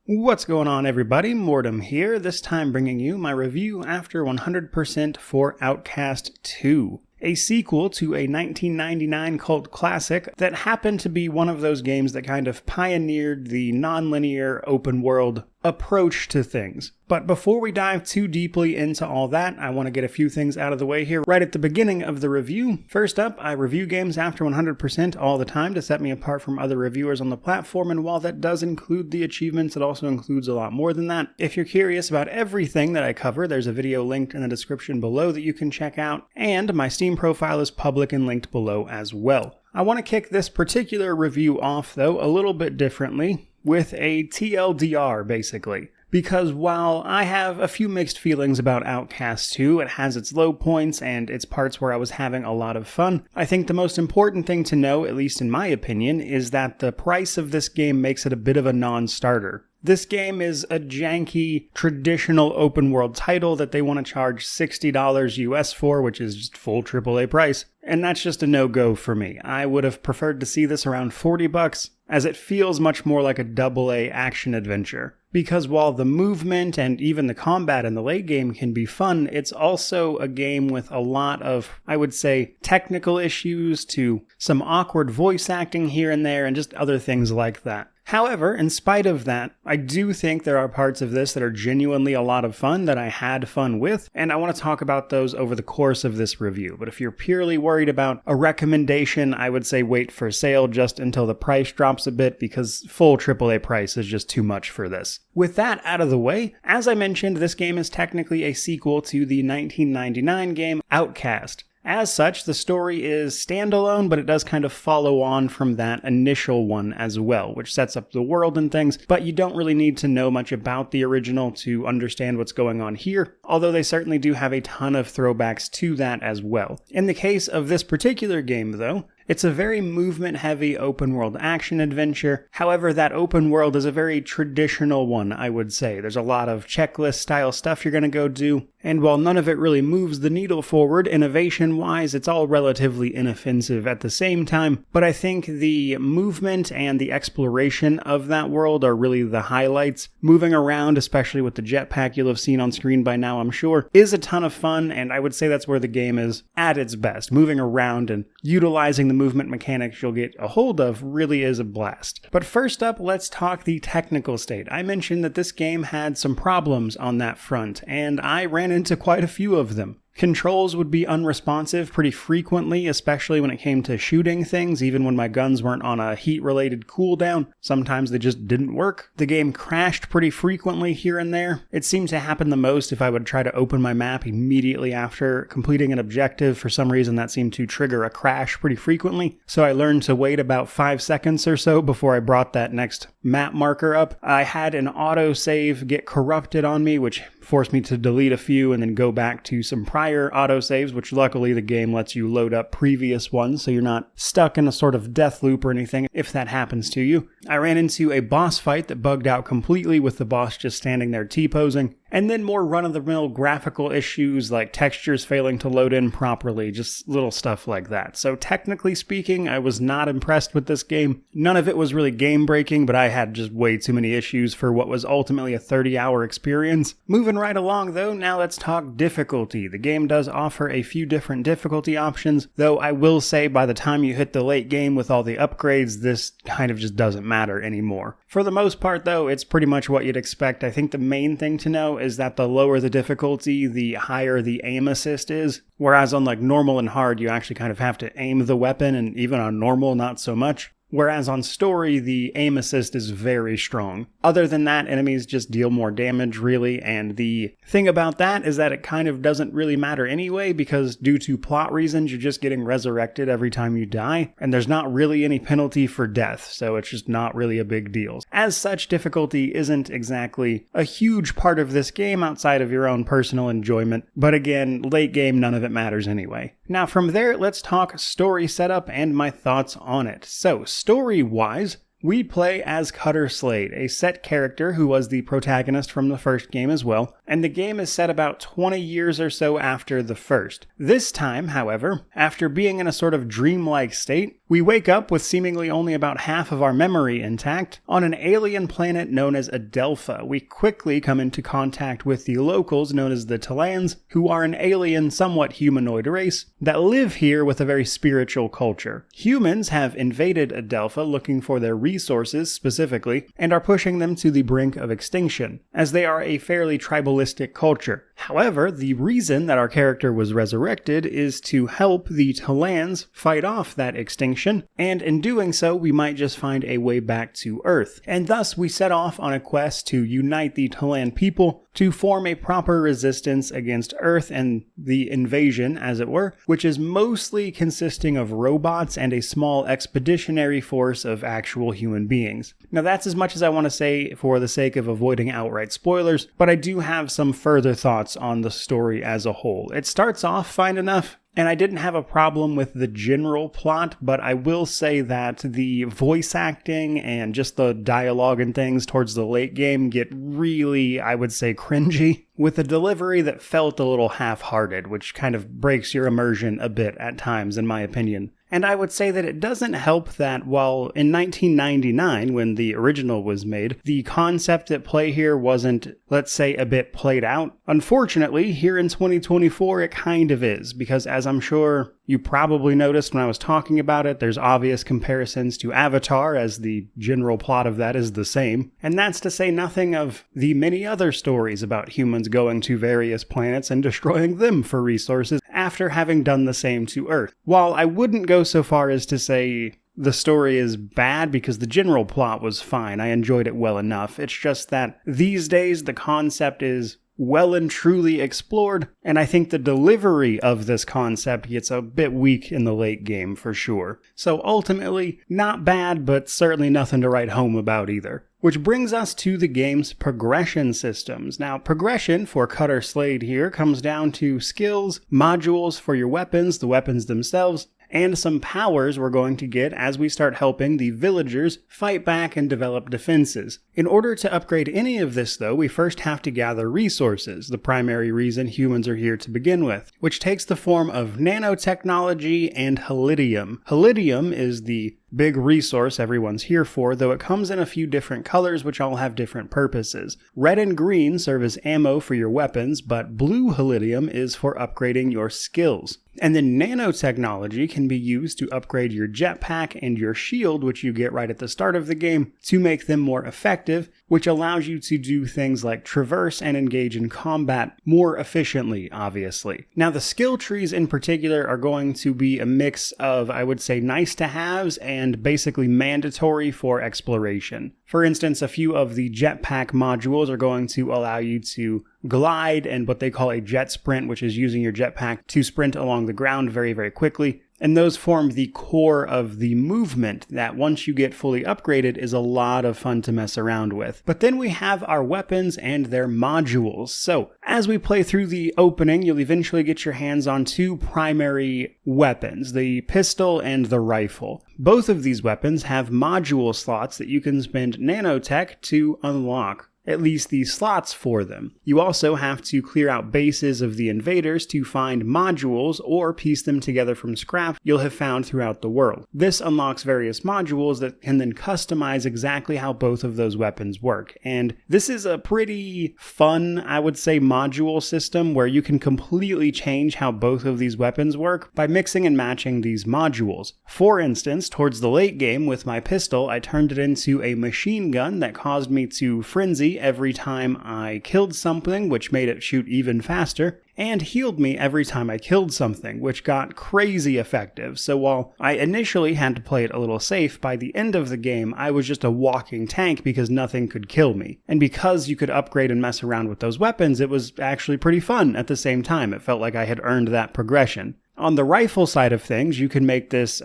What's going on, everybody? Mortem here, this time bringing you my review after 100% for Outcast 2. A sequel to a 1999 cult classic that happened to be one of those games that kind of pioneered the non-linear open world approach to things. But before we dive too deeply into all that, I want to get a few things out of the way here right at the beginning of the review. First up, I review games after 100% all the time to set me apart from other reviewers on the platform, and while that does include the achievements, it also includes a lot more than that. If you're curious about everything that I cover, there's a video linked in the description below that you can check out, and my Steam profile is public and linked below as well. I want to kick this particular review off, though, a little bit differently, with a TLDR, basically. Because while I have a few mixed feelings about Outcast 2, it has its low points and its parts where I was having a lot of fun, I think the most important thing to know, at least in my opinion, is that the price of this game makes it a bit of a non-starter. This game is a janky, traditional open-world title that they want to charge $60 US for, which is just full AAA price. And that's just a no-go for me. I would have preferred to see this around $40, as it feels much more like a AA action adventure. Because while the movement and even the combat in the late game can be fun, it's also a game with a lot of, I would say, technical issues to some awkward voice acting here and there and just other things like that. However, in spite of that, I do think there are parts of this that are genuinely a lot of fun that I had fun with, and I want to talk about those over the course of this review. But if you're purely worried about a recommendation, I would say wait for sale just until the price drops a bit, because full AAA price is just too much for this. With that out of the way, as I mentioned, this game is technically a sequel to the 1999 game Outcast. As such, the story is standalone, but it does kind of follow on from that initial one as well, which sets up the world and things, but you don't really need to know much about the original to understand what's going on here, although they certainly do have a ton of throwbacks to that as well. In the case of this particular game, though, it's a very movement-heavy open-world action adventure. However, that open world is a very traditional one, I would say. There's a lot of checklist-style stuff you're going to go do, and while none of it really moves the needle forward, innovation-wise, it's all relatively inoffensive at the same time. But I think the movement and the exploration of that world are really the highlights. Moving around, especially with the jetpack you'll have seen on screen by now, I'm sure, is a ton of fun, and I would say that's where the game is at its best. Moving around and utilizing the movement mechanics you'll get a hold of really is a blast. But first up, let's talk the technical state. I mentioned that this game had some problems on that front, and I ran into quite a few of them. Controls would be unresponsive pretty frequently, especially when it came to shooting things, even when my guns weren't on a heat-related cooldown. Sometimes they just didn't work. The game crashed pretty frequently here and there. It seemed to happen the most if I would try to open my map immediately after completing an objective. For some reason, that seemed to trigger a crash pretty frequently, so I learned to wait about 5 seconds or so before I brought that next map marker up. I had an autosave get corrupted on me, which forced me to delete a few and then go back to some prior autosaves, which luckily the game lets you load up previous ones, so you're not stuck in a sort of death loop or anything if that happens to you. I ran into a boss fight that bugged out completely with the boss just standing there T-posing. And then more run-of-the-mill graphical issues like textures failing to load in properly, just little stuff like that. So technically speaking, I was not impressed with this game. None of it was really game-breaking, but I had just way too many issues for what was ultimately a 30-hour experience. Moving right along though, now let's talk difficulty. The game does offer a few different difficulty options, though I will say by the time you hit the late game with all the upgrades, this kind of just doesn't matter anymore. For the most part though, it's pretty much what you'd expect. I think the main thing to know is that the lower the difficulty, the higher the aim assist is. Whereas on like normal and hard, you actually kind of have to aim the weapon, and even on normal, not so much. Whereas on story, the aim assist is very strong. Other than that, enemies just deal more damage, really, and the thing about that is that it kind of doesn't really matter anyway, because due to plot reasons, you're just getting resurrected every time you die, and there's not really any penalty for death, so it's just not really a big deal. As such, difficulty isn't exactly a huge part of this game outside of your own personal enjoyment, but again, late game, none of it matters anyway. Now from there, let's talk story setup and my thoughts on it. So, story-wise, We play as Cutter Slade, a set character who was the protagonist from the first game as well, and the game is set about 20 years or so after the first. This time, however, after being in a sort of dreamlike state, we wake up with seemingly only about half of our memory intact on an alien planet known as Adelpha. We quickly come into contact with the locals known as the Talans, who are an alien, somewhat humanoid race that live here with a very spiritual culture. Humans have invaded Adelpha looking for their resources specifically, and are pushing them to the brink of extinction, as they are a fairly tribalistic culture. However, the reason that our character was resurrected is to help the Talans fight off that extinction, and in doing so, we might just find a way back to Earth. And thus, we set off on a quest to unite the Talan people to form a proper resistance against Earth and the invasion, as it were, which is mostly consisting of robots and a small expeditionary force of actual human beings. Now that's as much as I want to say for the sake of avoiding outright spoilers, but I do have some further thoughts on the story as a whole. It starts off fine enough, and I didn't have a problem with the general plot, but I will say that the voice acting and just the dialogue and things towards the late game get really, I would say, cringy, with a delivery that felt a little half-hearted, which kind of breaks your immersion a bit at times, in my opinion. And I would say that it doesn't help that while in 1999, when the original was made, the concept at play here wasn't, let's say, a bit played out. Unfortunately, here in 2024, it kind of is, because as I'm sure you probably noticed when I was talking about it, there's obvious comparisons to Avatar, as the general plot of that is the same. And that's to say nothing of the many other stories about humans going to various planets and destroying them for resources after having done the same to Earth. While I wouldn't go so far as to say the story is bad, because the general plot was fine, I enjoyed it well enough. It's just that these days the concept is well and truly explored, and I think the delivery of this concept gets a bit weak in the late game for sure. So ultimately, not bad, but certainly nothing to write home about either. Which brings us to the game's progression systems. Now, progression for Cutter Slade here comes down to skills, modules for your weapons, the weapons themselves, and some powers we're going to get as we start helping the villagers fight back and develop defenses. In order to upgrade any of this, though, we first have to gather resources, the primary reason humans are here to begin with, which takes the form of nanotechnology and helidium. Helidium is the big resource everyone's here for, though it comes in a few different colors which all have different purposes. Red and green serve as ammo for your weapons, but blue helidium is for upgrading your skills. And then nanotechnology can be used to upgrade your jetpack and your shield, which you get right at the start of the game, to make them more effective, which allows you to do things like traverse and engage in combat more efficiently, obviously. Now, the skill trees in particular are going to be a mix of, I would say, nice to haves and basically mandatory for exploration. For instance, a few of the jetpack modules are going to allow you to glide and what they call a jet sprint, which is using your jetpack to sprint along the ground very, very quickly. And those form the core of the movement that once you get fully upgraded is a lot of fun to mess around with. But then we have our weapons and their modules. So as we play through the opening, you'll eventually get your hands on two primary weapons, the pistol and the rifle. Both of these weapons have module slots that you can spend nanotech to unlock. At least the slots for them. You also have to clear out bases of the invaders to find modules or piece them together from scrap you'll have found throughout the world. This unlocks various modules that can then customize exactly how both of those weapons work. And this is a pretty fun, I would say, module system where you can completely change how both of these weapons work by mixing and matching these modules. For instance, towards the late game with my pistol, I turned it into a machine gun that caused me to frenzy every time I killed something, which made it shoot even faster, and healed me every time I killed something, which got crazy effective. So while I initially had to play it a little safe, by the end of the game, I was just a walking tank because nothing could kill me. And because you could upgrade and mess around with those weapons, it was actually pretty fun at the same time. It felt like I had earned that progression. On the rifle side of things, you can make this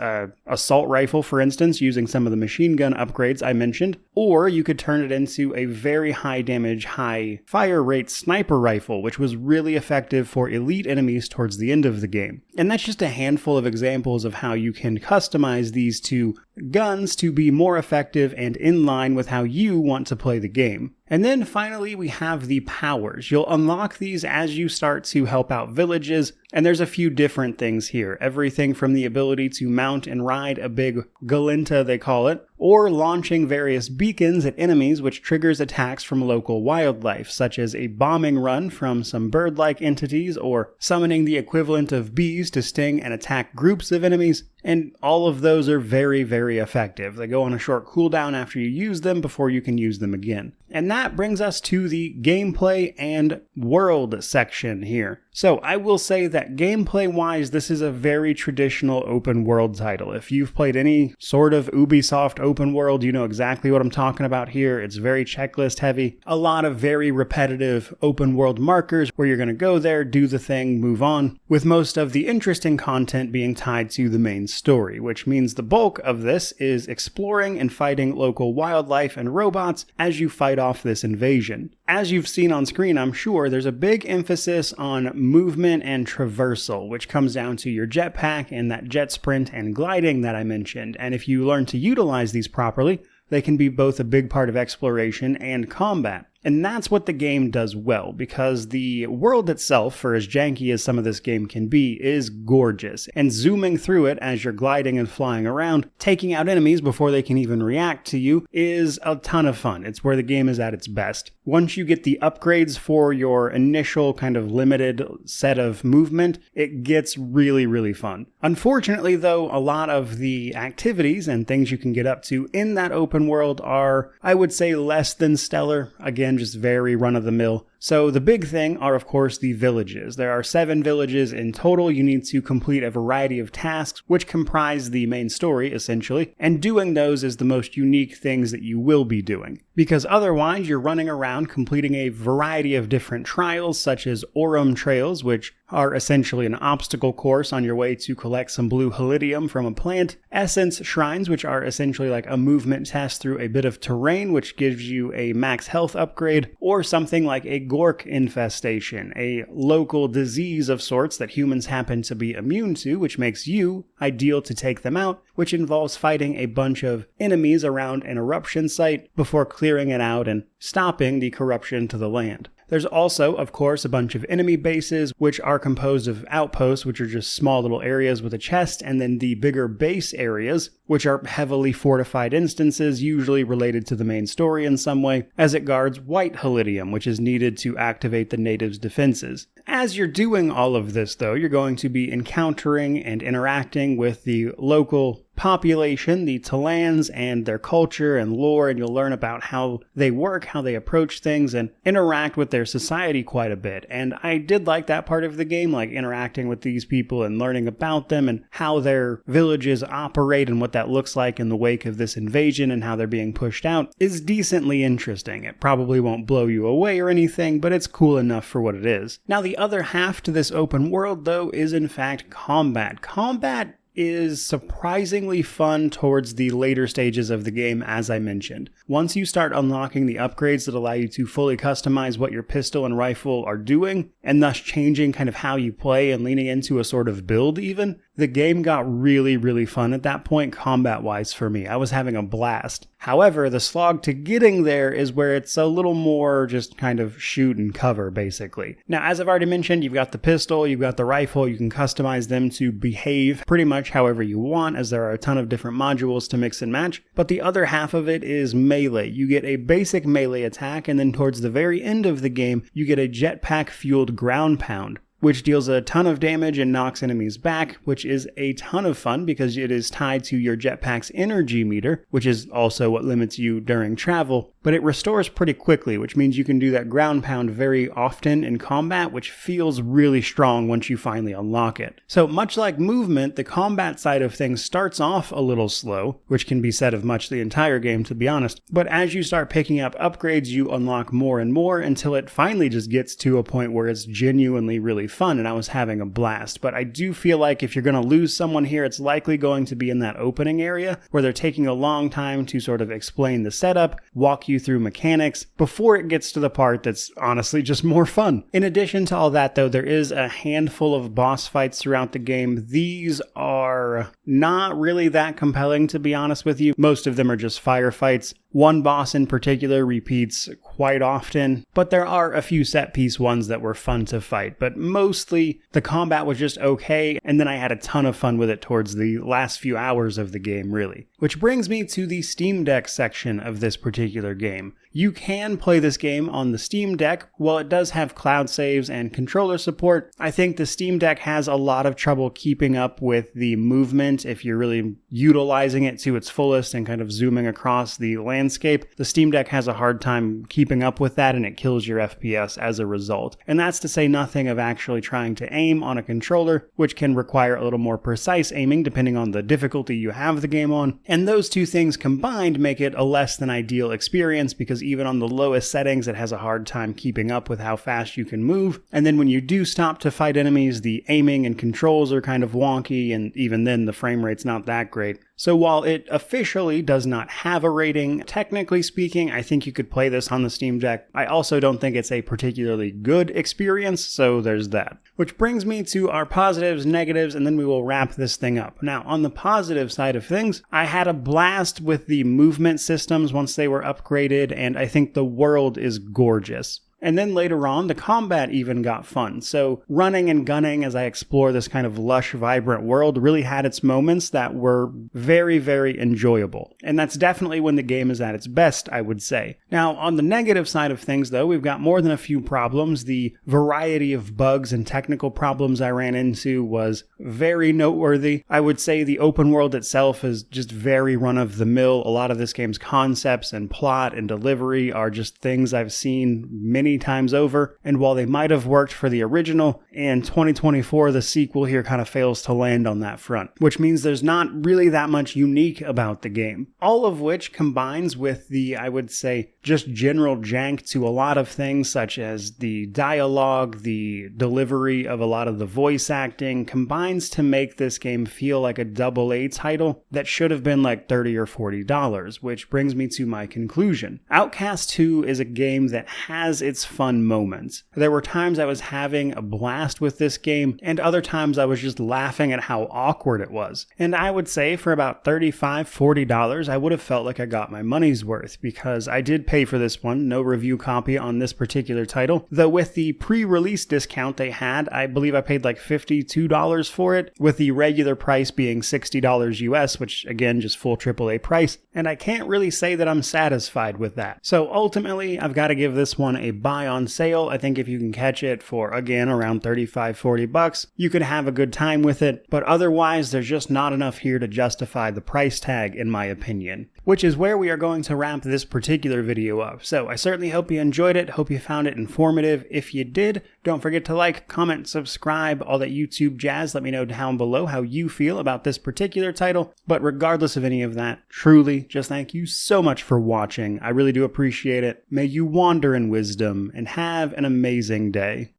assault rifle, for instance, using some of the machine gun upgrades I mentioned, or you could turn it into a very high damage, high fire rate sniper rifle, which was really effective for elite enemies towards the end of the game. And that's just a handful of examples of how you can customize these two guns to be more effective and in line with how you want to play the game. And then finally, we have the powers. You'll unlock these as you start to help out villages, and there's a few different things here. Everything from the ability to mount and ride a big galinta, they call it, or launching various beacons at enemies, which triggers attacks from local wildlife, such as a bombing run from some bird-like entities, or summoning the equivalent of bees to sting and attack groups of enemies. And all of those are very, very effective. They go on a short cooldown after you use them before you can use them again. And that brings us to the gameplay and world section here. So I will say that gameplay-wise, this is a very traditional open world title. If you've played any sort of Ubisoft open world, you know exactly what I'm talking about here. It's very checklist heavy. A lot of very repetitive open world markers where you're going to go there, do the thing, move on, with most of the interesting content being tied to the main story, which means the bulk of this is exploring and fighting local wildlife and robots as you fight off this invasion. As you've seen on screen, I'm sure, there's a big emphasis on movement and traversal, which comes down to your jetpack and that jet sprint and gliding that I mentioned. And if you learn to utilize these properly, they can be both a big part of exploration and combat. And that's what the game does well, because the world itself, for as janky as some of this game can be, is gorgeous. And zooming through it as you're gliding and flying around, taking out enemies before they can even react to you, is a ton of fun. It's where the game is at its best. Once you get the upgrades for your initial kind of limited set of movement, it gets really, really fun. Unfortunately, though, a lot of the activities and things you can get up to in that open world are, I would say, less than stellar. Again, just very run-of-the-mill. So the big thing are, of course, the villages. There are 7 villages in total. You need to complete a variety of tasks, which comprise the main story, essentially, and doing those is the most unique things that you will be doing. Because otherwise, you're running around completing a variety of different trials, such as Aurum Trails, which are essentially an obstacle course on your way to collect some blue helidium from a plant, Essence Shrines, which are essentially like a movement test through a bit of terrain, which gives you a max health upgrade, or something like a Gork infestation, a local disease of sorts that humans happen to be immune to, which makes you ideal to take them out, which involves fighting a bunch of enemies around an eruption site before clearing it out and stopping the corruption to the land. There's also, of course, a bunch of enemy bases, which are composed of outposts, which are just small little areas with a chest, and then the bigger base areas, which are heavily fortified instances, usually related to the main story in some way, as it guards white helidium, which is needed to activate the natives' defenses. As you're doing all of this, though, you're going to be encountering and interacting with the local population, the Talans, and their culture and lore, and you'll learn about how they work, how they approach things, and interact with their society quite a bit. And I did like that part of the game, like interacting with these people and learning about them and how their villages operate and what that looks like in the wake of this invasion and how they're being pushed out is decently interesting. It probably won't blow you away or anything, but it's cool enough for what it is. Now, the other half to this open world, though, is in fact combat. Combat is surprisingly fun towards the later stages of the game, as I mentioned. Once you start unlocking the upgrades that allow you to fully customize what your pistol and rifle are doing, and thus changing kind of how you play and leaning into a sort of build even, the game got really, really fun at that point, combat-wise for me. I was having a blast. However, the slog to getting there is where it's a little more just kind of shoot and cover, basically. Now, as I've already mentioned, you've got the pistol, you've got the rifle, you can customize them to behave pretty much however you want, as there are a ton of different modules to mix and match. But the other half of it is melee. You get a basic melee attack, and then towards the very end of the game, you get a jetpack-fueled ground pound, which deals a ton of damage and knocks enemies back, which is a ton of fun because it is tied to your jetpack's energy meter, which is also what limits you during travel, but it restores pretty quickly, which means you can do that ground pound very often in combat, which feels really strong once you finally unlock it. So much like movement, the combat side of things starts off a little slow, which can be said of much the entire game, to be honest, but as you start picking up upgrades, you unlock more and more until it finally just gets to a point where it's genuinely really fun and I was having a blast. But I do feel like if you're going to lose someone here, it's likely going to be in that opening area where they're taking a long time to sort of explain the setup, walk you through mechanics before it gets to the part that's honestly just more fun. In addition to all that though, there is a handful of boss fights throughout the game. These are not really that compelling, to be honest with you. Most of them are just firefights. One boss in particular repeats quite often, but there are a few set piece ones that were fun to fight, but mostly the combat was just okay, and then I had a ton of fun with it towards the last few hours of the game, really. Which brings me to the Steam Deck section of this particular game. You can play this game on the Steam Deck. While it does have cloud saves and controller support, I think the Steam Deck has a lot of trouble keeping up with the movement if you're really utilizing it to its fullest and kind of zooming across the landscape. The Steam Deck has a hard time keeping up with that and it kills your FPS as a result. And that's to say nothing of actually trying to aim on a controller, which can require a little more precise aiming depending on the difficulty you have the game on. And those two things combined make it a less than ideal experience because even on the lowest settings, it has a hard time keeping up with how fast you can move. And then when you do stop to fight enemies, the aiming and controls are kind of wonky, and even then the frame rate's not that great. So while it officially does not have a rating, technically speaking, I think you could play this on the Steam Deck. I also don't think it's a particularly good experience, so there's that. Which brings me to our positives, negatives, and then we will wrap this thing up. Now, on the positive side of things, I had a blast with the movement systems once they were upgraded, and I think the world is gorgeous. And then later on, the combat even got fun. So running and gunning as I explore this kind of lush, vibrant world really had its moments that were very, very enjoyable. And that's definitely when the game is at its best, I would say. Now, on the negative side of things, though, we've got more than a few problems. The variety of bugs and technical problems I ran into was very noteworthy. I would say the open world itself is just very run-of-the-mill. A lot of this game's concepts and plot and delivery are just things I've seen many times over, and while they might have worked for the original, in 2024 the sequel here kind of fails to land on that front, which means there's not really that much unique about the game. All of which combines with the, I would say, just general jank to a lot of things such as the dialogue, the delivery of a lot of the voice acting, combines to make this game feel like a AA title that should have been like $30 or $40, which brings me to my conclusion. Outcast 2 is a game that has its fun moments. There were times I was having a blast with this game, and other times I was just laughing at how awkward it was. And I would say for about $35, $40, I would have felt like I got my money's worth, because I did pay for this one, no review copy on this particular title, though with the pre-release discount they had, I believe I paid like $52 for it, with the regular price being $60 US, which again, just full AAA price, and I can't really say that I'm satisfied with that. So ultimately, I've got to give this one a buy on sale. I think if you can catch it for, again, around $35, $40, you could have a good time with it, but otherwise there's just not enough here to justify the price tag, in my opinion. Which is where we are going to wrap this particular video up. So I certainly hope you enjoyed it, hope you found it informative. If you did, don't forget to like, comment, subscribe, all that YouTube jazz. Let me know down below how you feel about this particular title. But regardless of any of that, truly, just thank you so much for watching. I really do appreciate it. May you wander in wisdom and have an amazing day.